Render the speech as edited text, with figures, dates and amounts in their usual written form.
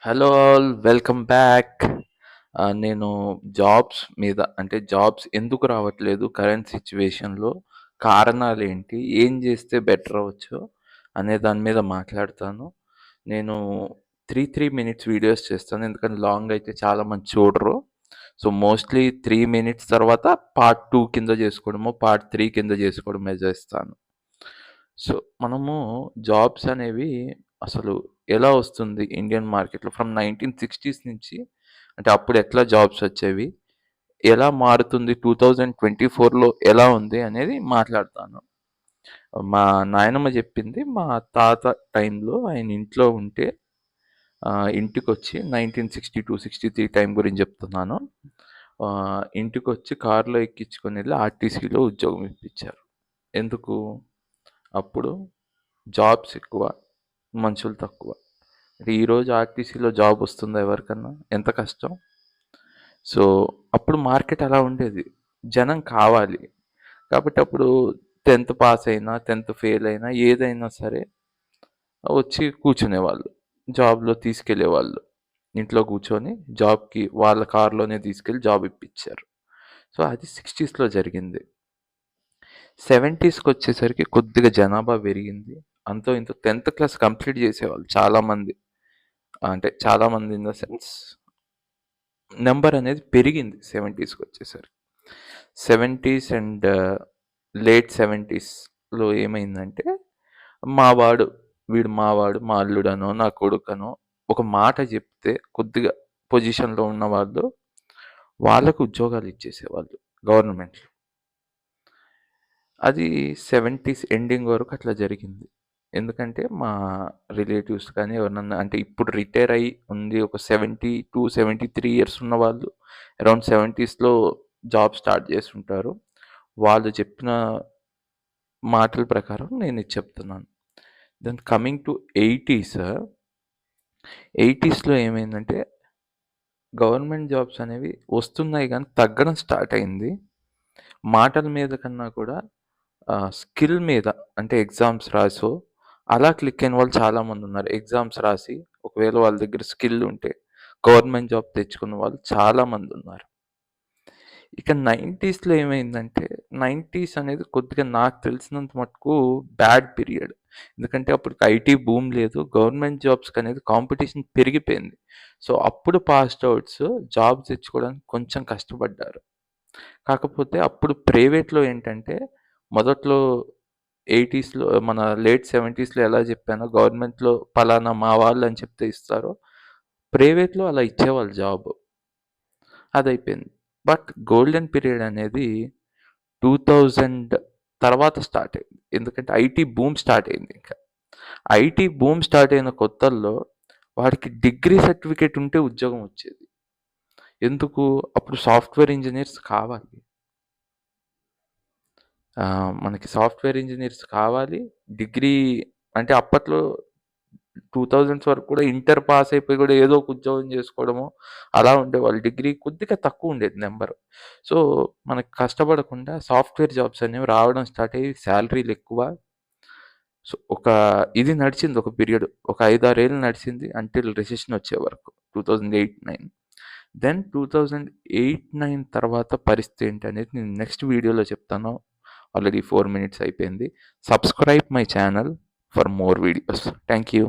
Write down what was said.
Hello all welcome back. నేను jobs మీద అంటే జాబ్స్ ఎందుకు రావట్లేదు కరెంట్ సిచ్యువేషన్‌లో, కారణాలేంటి, ఏం చేస్తే బెటర్ అవ్వచ్చు అనే దాని మీద మాట్లాడతాను. నేను 3 మినిట్స్ వీడియోస్ చేస్తాను. ఎందుకంటే లాంగ్ అయితే చాలామంది చూడరు. సో, మోస్ట్‌లీ 3 మినిట్స్ తర్వాత పార్ట్ 2 కింద చేసుకోవడమో, పార్ట్ 3 కింద చేసుకోవడమో చేస్తాను. సో, మనము జాబ్స్ అనేవి అసలు ఎలా వస్తుంది ఇండియన్ మార్కెట్‌లో ఫ్రమ్ 1960స్ నుంచి, అంటే అప్పుడు ఎట్లా జాబ్స్ వచ్చేవి? ఎలా మారుతుంది 2024లో ఎలా ఉంది అనేది మాట్లాడతాను. మా నాయనమ్మ చెప్పింది మా తాత టైంలో ఆయన ఇంట్లో ఉంటే ఇంటికొచ్చి 1962, 63 టైం గురించి చెప్తున్నాను. ఇంటికొచ్చి కారులో ఎక్కించుకొని వెళ్ళి ఆర్టీసీలో ఉద్యోగం ఇప్పించారు. ఎందుకు? అప్పుడు జాబ్స్ ఎక్కువ, మనుషులు తక్కువ. అంటే ఈరోజు ఆర్టీసీలో జాబ్ వస్తుందా ఎవరికన్నా? ఎంత కష్టం. సో, అప్పుడు మార్కెట్ అలా ఉండేది. జనం కావాలి. కాబట్టి అప్పుడు 10th పాస్ అయినా, 10th ఫెయిల్ అయినా ఏదైనా సరే వచ్చి కూర్చునేవాళ్ళు. జాబ్‌లో తీసుకెళ్ళేవాళ్ళు. ఇంట్లో కూర్చొని జాబ్‌కి వాళ్ళ కార్‌లోనే తీసుకెళ్ళి జాబ్ ఇప్పించారు. సో, అది 60స్‌లో జరిగింది. 70స్‌కొచ్చేసరికి కొద్దిగా జనాభా పెరిగింది. అంతో ఇంతో 10th క్లాస్ కంప్లీట్ చేసేవాళ్ళు చాలామంది. అంటే చాలామంది ఇన్ ద సెన్స్ నంబర్ అనేది పెరిగింది 70స్‌కొచ్చేసరికి. 70స్ అండ్ లేట్ 70స్‌లో ఏమైందంటే, మావాడు, వీడు మావాడు, మా అల్లుడనో, నా కొడుకనో ఒక మాట చెప్తే కొద్దిగా పొజిషన్‌లో ఉన్నవాళ్ళు, వాళ్ళకు ఉద్యోగాలు ఇచ్చేసేవాళ్ళు గవర్నమెంట్‌లో. అది 70స్ ఎండింగ్ వరకు అట్లా జరిగింది. ఎందుకంటే మా రిలేటివ్స్ కానీ ఎవరినన్నా అంటే ఇప్పుడు రిటైర్ అయ్యి ఉంది ఒక 72, 73 ఇయర్స్ ఉన్నవాళ్ళు అరౌండ్ 70స్‌లో జాబ్ స్టార్ట్ చేసుంటారు. వాళ్ళు చెప్పిన మాటల ప్రకారం నేను ఇది చెప్తున్నాను. దెన్ కమింగ్ టు 80స్‌లో ఏమైందంటే గవర్నమెంట్ జాబ్స్ అనేవి వస్తున్నాయి గానీ తగ్గడం స్టార్ట్ అయింది. మాటల మీద కన్నా కూడా స్కిల్ మీద అంటే ఎగ్జామ్స్ రాసో అలా క్లిక్ అయిన వాళ్ళు చాలామందున్నారు. ఎగ్జామ్స్ రాసి ఒకవేళ వాళ్ళ దగ్గర స్కిల్ ఉంటే గవర్నమెంట్ జాబ్ తెచ్చుకున్న వాళ్ళు చాలామందున్నారు. ఇక 90స్‌లో ఏమైందంటే 90స్ అనేది కొద్దిగా నాకు తెలిసినంత మటుకు బ్యాడ్ పీరియడ్. ఎందుకంటే అప్పటికి ఐటీ బూమ్ లేదు. గవర్నమెంట్ జాబ్స్‌కనేది కాంపిటీషన్ పెరిగిపోయింది. సో, అప్పుడు పాస్డ్ ఔట్స్ జాబ్స్ తెచ్చుకోవడానికి కొంచెం కష్టపడ్డారు. కాకపోతే అప్పుడు ప్రైవేట్‌లో ఏంటంటే మొదట్లో 80స్‌లో మన లేట్ 70స్‌లో ఎలా చెప్పానో గవర్నమెంట్‌లో పలానా మా వాళ్ళు అని చెప్తే ఇస్తారో, ప్రైవేట్‌లో అలా ఇచ్చేవాళ్ళు జాబ్. అదయిపోయింది. బట్ గోల్డెన్ పీరియడ్ అనేది 2000 తర్వాత స్టార్ట్ అయింది. ఎందుకంటే ఐటీ బూమ్ స్టార్ట్ అయింది ఇంకా. ఐటీ బూమ్ స్టార్ట్ అయిన కొత్తల్లో వాడికి డిగ్రీ సర్టిఫికేట్ ఉంటే ఉద్యోగం వచ్చేది. ఎందుకు? అప్పుడు సాఫ్ట్‌వేర్ ఇంజినీర్స్ కావాలి. మనకి సాఫ్ట్‌వేర్ ఇంజినీర్స్ కావాలి. డిగ్రీ అంటే అప్పట్లో 2000s వరకు కూడా ఇంటర్ పాస్ అయిపోయి కూడా ఏదో ఒక ఉద్యోగం చేసుకోవడము అలా ఉండేవాళ్ళు. డిగ్రీ కొద్దిగా తక్కువుండేది నంబరు. సో, మనకి కష్టపడకుండా సాఫ్ట్‌వేర్ జాబ్స్ అనేవి రావడం స్టార్ట్ అయ్యి సాలరీలెక్కువ. సో, ఇది నడిచింది ఒక పీరియడ్. ఒక 5, 6 ఏళ్ళు నడిచింది అంటిల్ రిసెషన్ వచ్చే వరకు. 2008, 9 దెన్ 2008, 9 తర్వాత పరిస్థితి ఏంటనేది నేను నెక్స్ట్ వీడియోలో చెప్తాను. ఆల్రెడీ 4 మినిట్స్ అయిపోయింది. Subscribe my channel for more videos. Thank you.